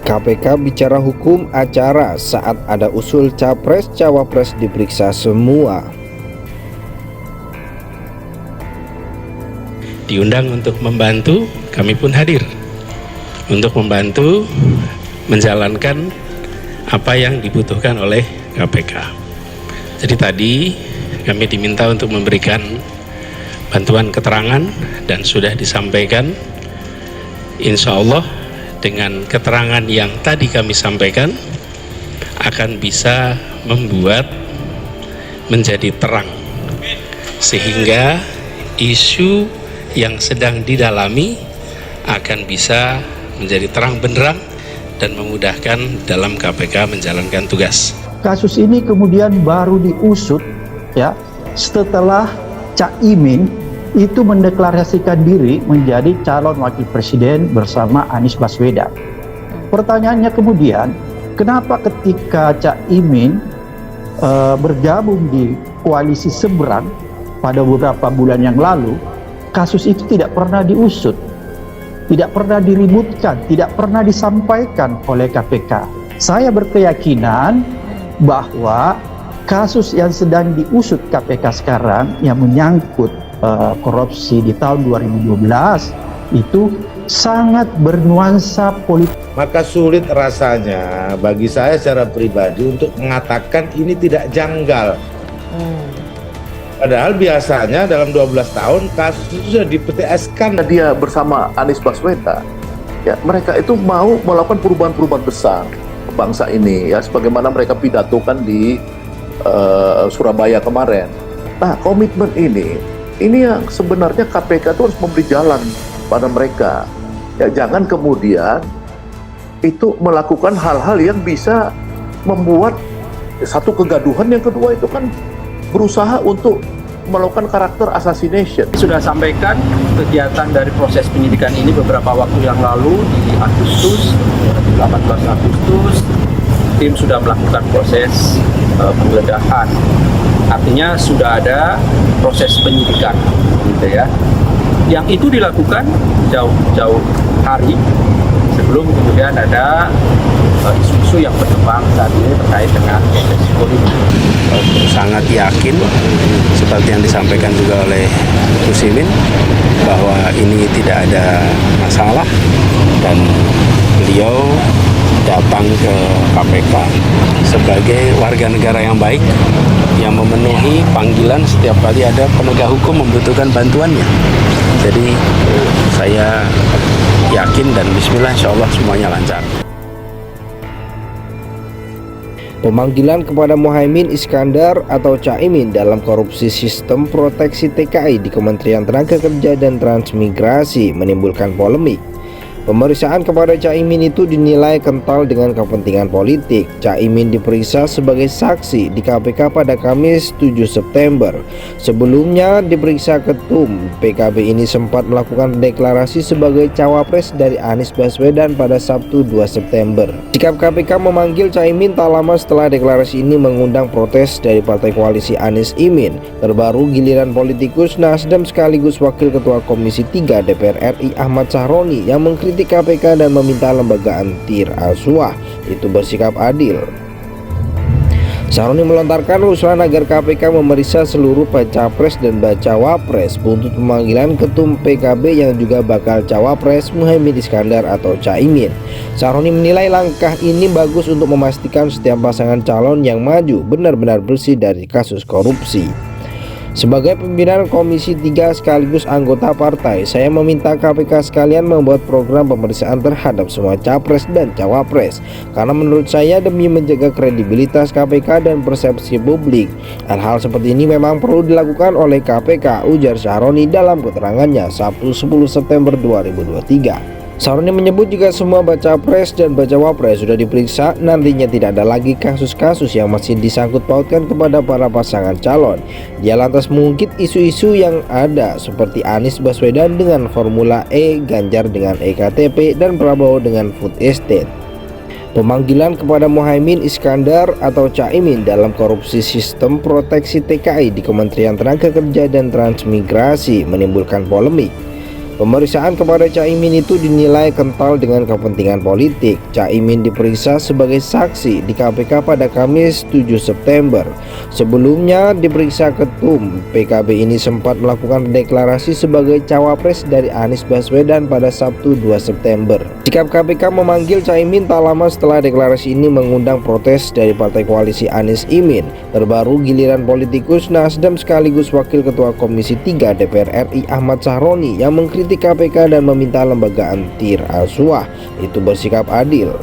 KPK bicara hukum acara saat ada usul Capres-Cawapres diperiksa semua. Diundang untuk membantu, kami pun hadir untuk membantu menjalankan apa yang dibutuhkan oleh KPK. Jadi tadi kami diminta untuk memberikan bantuan keterangan dan sudah disampaikan. Insya Allah dengan keterangan yang tadi kami sampaikan akan bisa membuat menjadi terang, sehingga isu yang sedang didalami akan bisa menjadi terang benderang dan memudahkan dalam KPK menjalankan tugas. Kasus ini kemudian baru diusut ya setelah Cak Imin itu mendeklarasikan diri menjadi calon wakil presiden bersama Anies Baswedan. Pertanyaannya kemudian, kenapa ketika Cak Imin bergabung di koalisi seberang pada beberapa bulan yang lalu, kasus itu tidak pernah diusut, tidak pernah diributkan, tidak pernah disampaikan oleh KPK. Saya berkeyakinan bahwa kasus yang sedang diusut KPK sekarang yang menyangkut korupsi di tahun 2012 itu sangat bernuansa politik. Maka sulit rasanya bagi saya secara pribadi untuk mengatakan ini tidak janggal. Padahal biasanya dalam 12 tahun kasus itu sudah di-PTS-kan. Dia bersama Anies Baswedan, ya mereka itu mau melakukan perubahan-perubahan besar bangsa ini, ya sebagaimana mereka pidatokan di Surabaya kemarin. Nah, komitmen ini yang sebenarnya KPK itu harus memberi jalan pada mereka. Ya jangan kemudian itu melakukan hal-hal yang bisa membuat satu kegaduhan, yang kedua itu kan berusaha untuk melakukan karakter assassination. Sudah sampaikan kegiatan dari proses penyidikan ini beberapa waktu yang lalu di Agustus, 18 Agustus, tim sudah melakukan proses penggeledahan. Artinya sudah ada proses penyidikan, gitu ya. Yang itu dilakukan jauh-jauh hari sebelum kemudian ada isu-isu yang berkembang saat ini terkait dengan proses politik. Sangat yakin seperti yang disampaikan juga oleh Gus Imin bahwa ini tidak ada masalah dan beliau datang ke KPK sebagai warga negara yang baik yang memenuhi panggilan setiap kali ada penegak hukum membutuhkan bantuannya. Jadi saya yakin dan bismillah insya Allah semuanya lancar. Pemanggilan kepada Muhaimin Iskandar atau Caimin dalam korupsi sistem proteksi TKI di Kementerian Tenaga Kerja dan Transmigrasi menimbulkan polemik. Pemeriksaan kepada Caimin itu dinilai kental dengan kepentingan politik. Caimin diperiksa sebagai saksi di KPK pada Kamis 7 September. Sebelumnya diperiksa ketum PKB ini sempat melakukan deklarasi sebagai cawapres dari Anies Baswedan pada Sabtu 2 September. Sikap KPK memanggil Caimin tak lama setelah deklarasi ini mengundang protes dari partai koalisi Anies Imin. Terbaru giliran politikus Nasdem sekaligus Wakil Ketua Komisi 3 DPR RI Ahmad Sahroni yang mengkritik KPK dan meminta lembaga anti rasuah itu bersikap adil. Sahroni melontarkan usulan agar KPK memeriksa seluruh Capres dan Bacawapres buntut pemanggilan ketum PKB yang juga bakal Cawapres Muhaimin Iskandar atau Caimin. Sahroni menilai langkah ini bagus untuk memastikan setiap pasangan calon yang maju benar-benar bersih dari kasus korupsi. Sebagai pimpinan Komisi 3 sekaligus anggota partai, saya meminta KPK sekalian membuat program pemeriksaan terhadap semua capres dan cawapres. Karena menurut saya demi menjaga kredibilitas KPK dan persepsi publik, hal-hal seperti ini memang perlu dilakukan oleh KPK, ujar Sahroni dalam keterangannya Sabtu 10 September 2023. Sahroni menyebut jika semua Bacapres dan Bacawapres sudah diperiksa, nantinya tidak ada lagi kasus-kasus yang masih disangkut pautkan kepada para pasangan calon. Dia lantas mengungkit isu-isu yang ada seperti Anies Baswedan dengan Formula E, Ganjar dengan EKTP, dan Prabowo dengan food estate. Pemanggilan kepada Muhaimin Iskandar atau Caimin dalam korupsi sistem proteksi TKI di Kementerian Tenaga Kerja dan Transmigrasi menimbulkan polemik. Pemeriksaan kepada Caimin itu dinilai kental dengan kepentingan politik. Caimin diperiksa sebagai saksi di KPK pada Kamis 7 September. Sebelumnya diperiksa ketum PKB ini sempat melakukan deklarasi sebagai cawapres dari Anies Baswedan pada Sabtu 2 September. Sikap KPK memanggil Caimin tak lama setelah deklarasi ini mengundang protes dari partai koalisi Anies Imin. Terbaru giliran politikus Nasdem sekaligus Wakil Ketua Komisi 3 DPR RI Ahmad Sahroni yang mengkritik KPK dan meminta lembaga anti rasuah itu bersikap adil.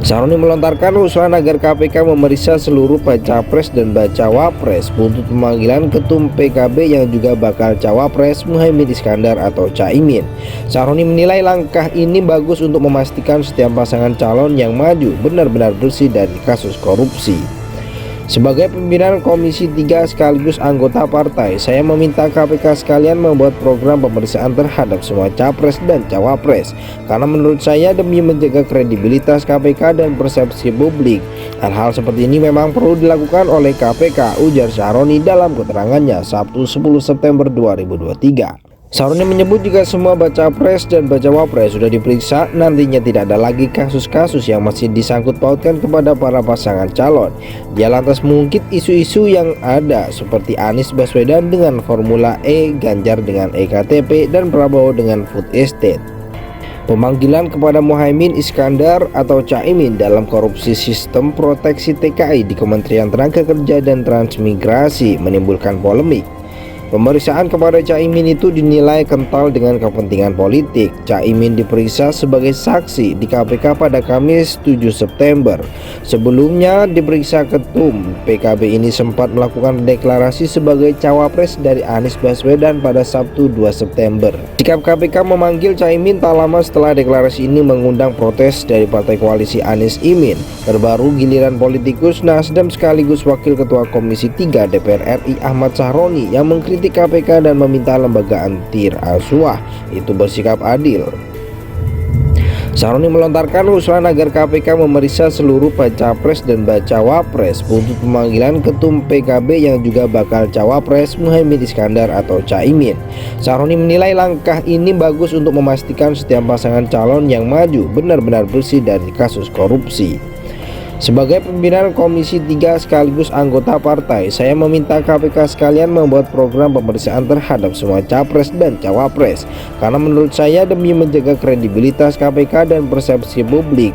Sahroni melontarkan usulan agar KPK memeriksa seluruh Capres dan Bacawapres buntut pemanggilan ketum PKB yang juga bakal Cawapres Muhaimin Iskandar atau Caimin. Sahroni menilai langkah ini bagus untuk memastikan setiap pasangan calon yang maju benar-benar bersih dari kasus korupsi. Sebagai pimpinan Komisi 3 sekaligus anggota partai, saya meminta KPK sekalian membuat program pemeriksaan terhadap semua capres dan cawapres. Karena menurut saya demi menjaga kredibilitas KPK dan persepsi publik, hal-hal seperti ini memang perlu dilakukan oleh KPK, ujar Sahroni dalam keterangannya Sabtu 10 September 2023. Sahroni menyebut jika semua Bacapres dan Bacawapres sudah diperiksa, nantinya tidak ada lagi kasus-kasus yang masih disangkut pautkan kepada para pasangan calon. Dia lantas mengungkit isu-isu yang ada seperti Anies Baswedan dengan Formula E, Ganjar dengan EKTP, dan Prabowo dengan food estate. Pemanggilan kepada Muhaimin Iskandar atau Caimin dalam korupsi sistem proteksi TKI di Kementerian Tenaga Kerja dan Transmigrasi menimbulkan polemik. Pemeriksaan kepada Caimin itu dinilai kental dengan kepentingan politik. Caimin diperiksa sebagai saksi di KPK pada Kamis 7 September. Sebelumnya diperiksa ketum PKB ini sempat melakukan deklarasi sebagai cawapres dari Anies Baswedan pada Sabtu 2 September. Sikap KPK memanggil Caimin tak lama setelah deklarasi ini mengundang protes dari partai koalisi Anies Imin. Terbaru giliran politikus Nasdem sekaligus Wakil Ketua Komisi 3 DPR RI Ahmad Sahroni yang mengkritik KPK dan meminta lembaga anti rasuah itu bersikap adil. Sahroni melontarkan usulan agar KPK memeriksa seluruh Capres dan Bacawapres buntut pemanggilan ketum PKB yang juga bakal Cawapres Muhaimin Iskandar atau Caimin. Sahroni menilai langkah ini bagus untuk memastikan setiap pasangan calon yang maju benar-benar bersih dari kasus korupsi. Sebagai pimpinan Komisi 3 sekaligus anggota partai, saya meminta KPK sekalian membuat program pemeriksaan terhadap semua capres dan cawapres. Karena menurut saya demi menjaga kredibilitas KPK dan persepsi publik,